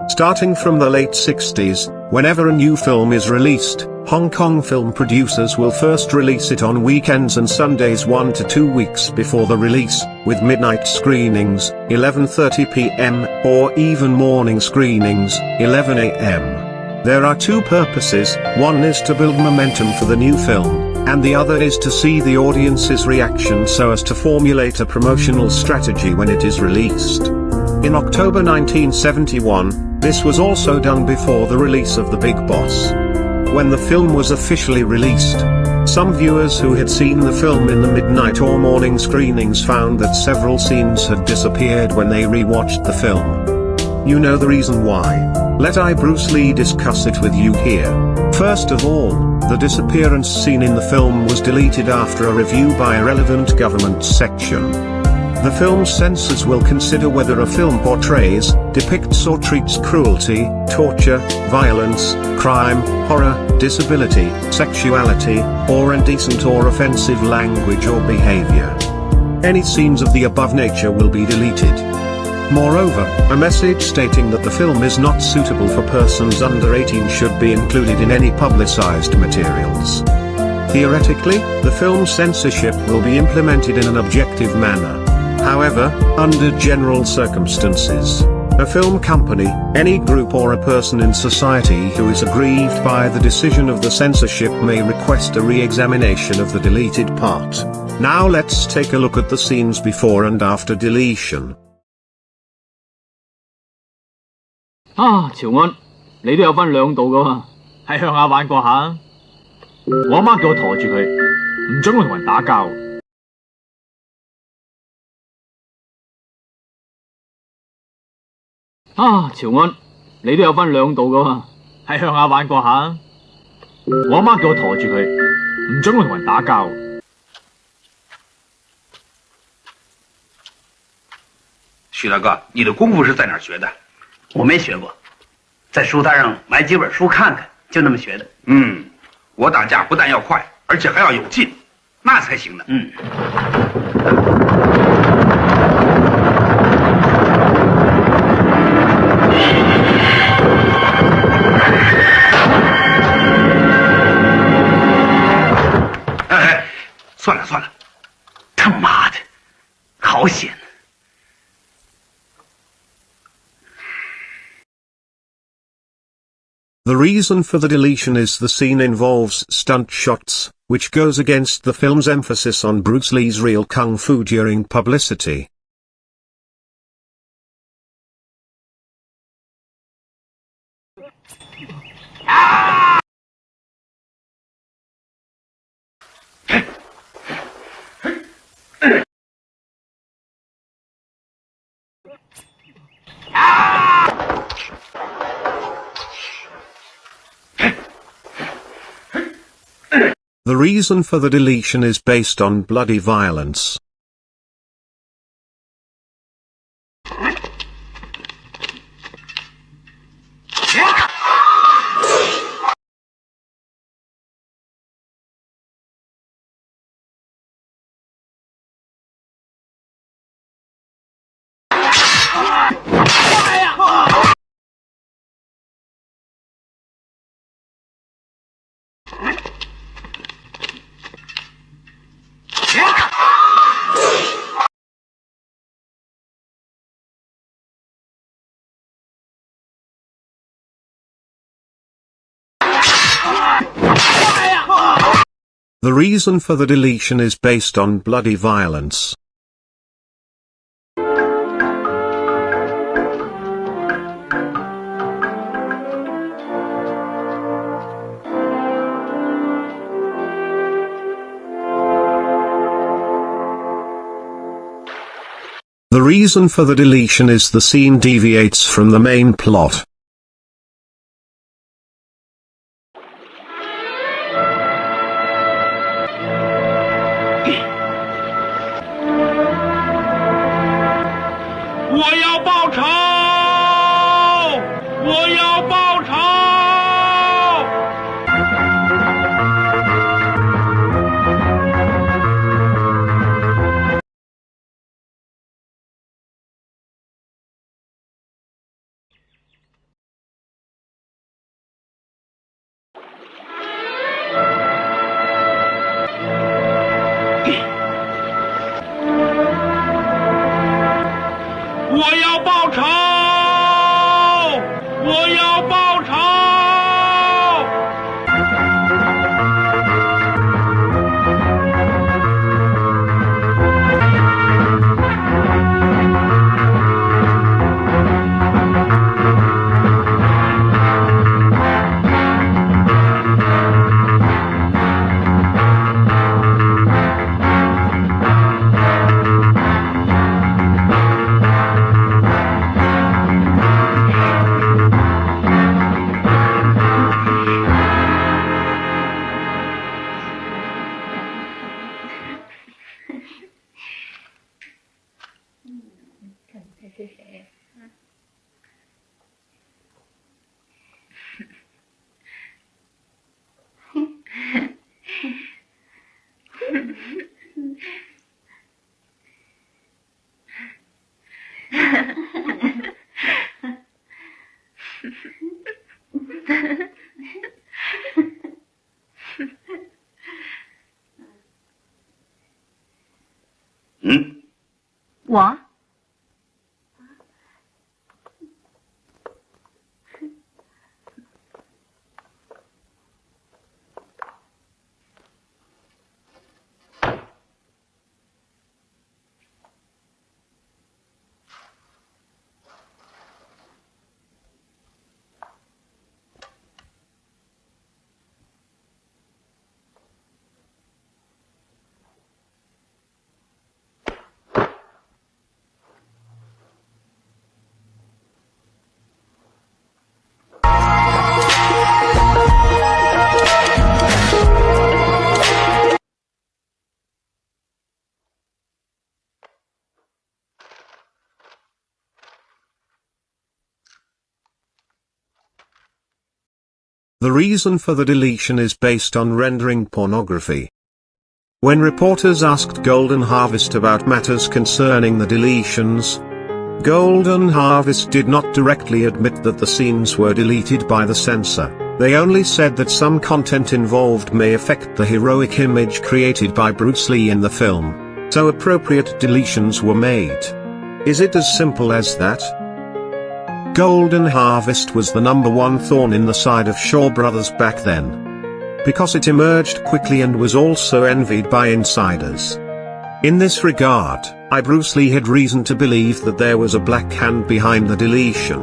Starting from the late 60s, whenever a new film is released, Hong Kong film producers will first release it on weekends and Sundays 1 to 2 weeks before the release, with midnight screenings, 11:30 p.m., or even morning screenings, 11 a.m. There are two purposes: one is to build momentum for the new film, and the other is to see the audience's reaction so as to formulate a promotional strategy when it is released. In October 1971, this was also done before the release of The Big Boss. When the film was officially released, some viewers who had seen the film in the midnight or morning screenings found that several scenes had disappeared when they rewatched the film. You know the reason why. Let iBruceLee discuss it with you here. First of all, the disappearance scene in the film was deleted after a review by a relevant government section. The film's censors will consider whether a film portrays, depicts or treats cruelty, torture, violence, crime, horror, disability, sexuality, or indecent or offensive language or behavior. Any scenes of the above nature will be deleted. Moreover, a message stating that the film is not suitable for persons under 18 should be included in any publicized materials. Theoretically, the film's censorship will be implemented in an objective manner. However, under general circumstances, a film company, any group or a person in society who is aggrieved by the decision of the censorship may request a re-examination of the deleted part. Now let's take a look at the scenes before and after deletion. 喬安，你都有分兩度噶嘛，喺鄉下玩過下。我阿媽叫我抬住佢，唔准我同人打交。喬安，你都有分兩度噶嘛，喺鄉下玩過下。我阿媽叫我抬住佢，唔准我同人打交。许大哥，你的功夫是在哪儿学的？我没学过，在书摊上买几本书看看，就那么学的。我打架不但要快，而且还要有劲，那才行呢。算了算了，他妈的，好险！ The reason for the deletion is the scene involves stunt shots, which goes against the film's emphasis on Bruce Lee's real kung fu during publicity. The reason for the deletion is based on bloody violence. The reason for the deletion is based on bloody violence. The reason for the deletion is the scene deviates from the main plot. 我。The reason for the deletion is based on rendering pornography. When reporters asked Golden Harvest about matters concerning the deletions, Golden Harvest did not directly admit that the scenes were deleted by the censor. They only said that some content involved may affect the heroic image created by Bruce Lee in the film, so appropriate deletions were made. Is it as simple as that? Golden Harvest was the #1 thorn in the side of Shaw Brothers back then, because it emerged quickly and was also envied by insiders. In this regard, iBruceLee had reason to believe that there was a black hand behind the deletion.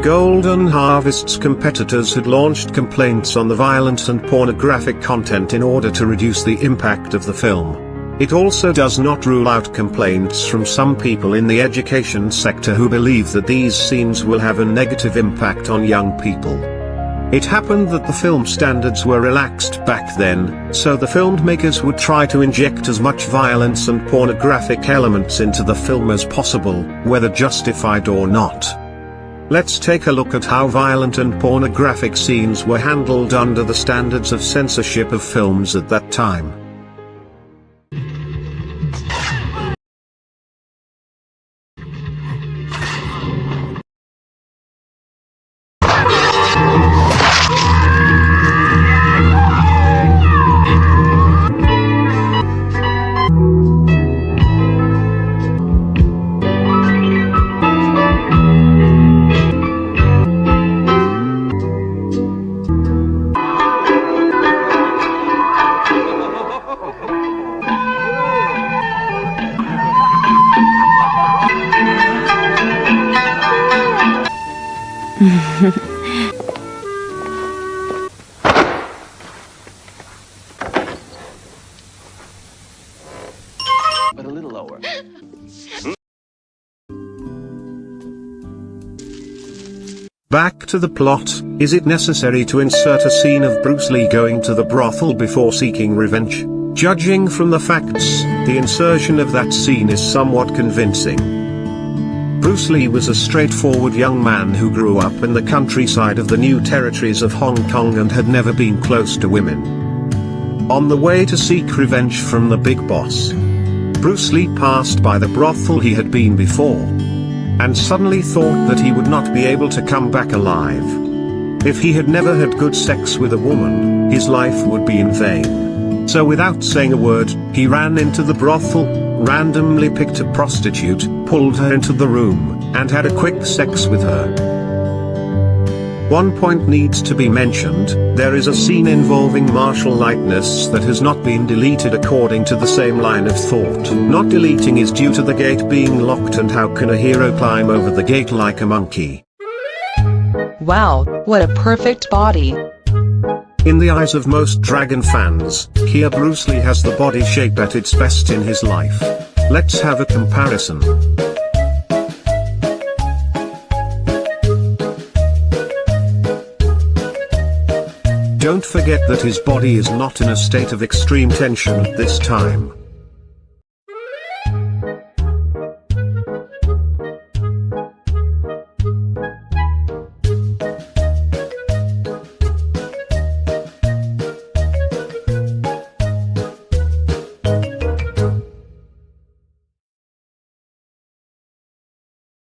Golden Harvest's competitors had launched complaints on the violent and pornographic content in order to reduce the impact of the film. It also does not rule out complaints from some people in the education sector who believe that these scenes will have a negative impact on young people. It happened that the film standards were relaxed back then, so the filmmakers would try to inject as much violence and pornographic elements into the film as possible, whether justified or not. Let's take a look at how violent and pornographic scenes were handled under the standards of censorship of films at that time. But a little lower. Back to the plot. Is it necessary to insert a scene of Bruce Lee going to the brothel before seeking revenge? Judging from the facts, the insertion of that scene is somewhat convincing. Bruce Lee was a straightforward young man who grew up in the countryside of the new territories of Hong Kong and had never been close to women. On the way to seek revenge from the big boss, Bruce Lee passed by the brothel he had been before, and suddenly thought that he would not be able to come back alive. If he had never had good sex with a woman, his life would be in vain. So without saying a word, he ran into the brothel, randomly picked a prostitute, pulled her into the room, and had a quick sex with her. One point needs to be mentioned: there is a scene involving martial lightness that has not been deleted according to the same line of thought. Not deleting is due to the gate being locked, and how can a hero climb over the gate like a monkey? Wow, what a perfect body. In the eyes of most Dragon fans, here Bruce Lee has the body shape at its best in his life. Let's have a comparison. Don't forget that his body is not in a state of extreme tension at this time.